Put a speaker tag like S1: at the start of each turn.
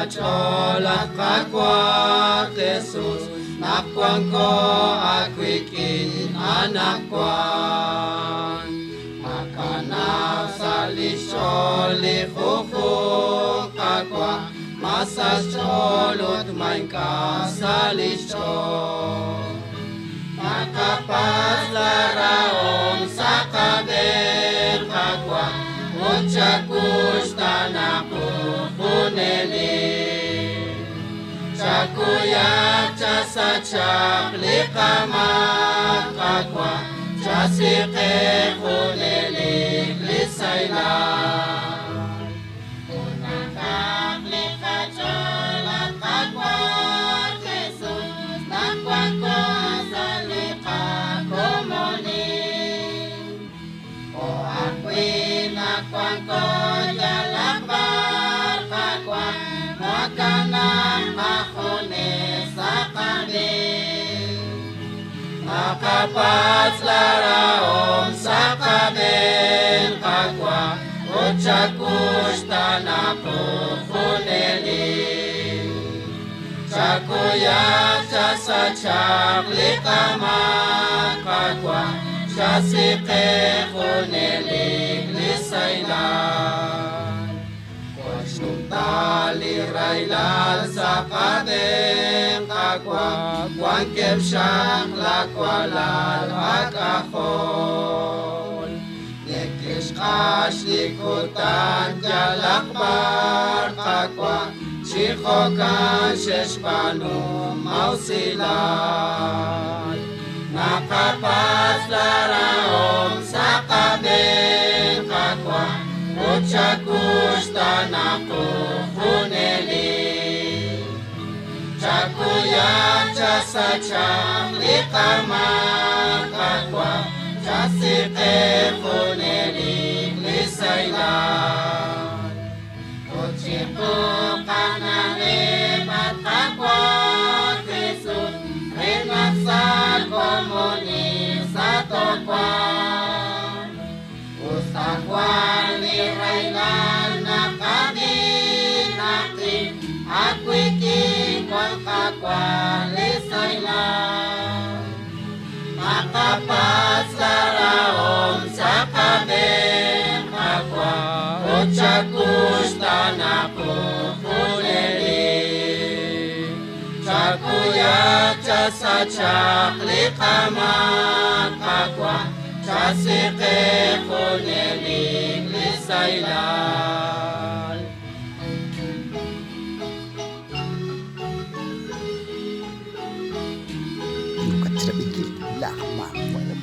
S1: chol at kakwa Jesus nakwang ko akwikin anakwan makanak sa lisyon lifufong kakwa masas cholot main ka sa lisyon makapas laraom sa kaber kakwa Chakush tanaku puneli Chakuya chasa chakli kama kakwa Chasike puneli lisaila Unakakli kachola kakwa Jesus nakwako salika komoni O akwi nakwang ko jalakbar kakwa makanang ako ni sa kabin makapats laraom sa kabin kakwa utsakush tanapo kuneli chakuya chasa chakli kama kakwa chasike kuneli lisailan Kushnuntali railal sa kadeng kakwa Wangkem siyang lakwalal akakol Nekishkash likutan jalakbar kakwa Chikokan sheshpanu mausilan Nakapas laraom sa kabeng kakwa Utsakush tanaku kuneli Chakuya chasa chakli kama kakwa Chasike kuneli lisailan Utsiku kanane bat kakwa Jesus Rinaksa komuni sa tokwan Usakwan ni Railan na kadinakli Akwikin kong kakwan lisailan Makapas laraom sa kabeng kakwa Utsakush tanaku kuneli Chakuya chasa chakli kama kakwa Chasike kuneli lisailan
S2: Yung katsirabigil, lakma, wala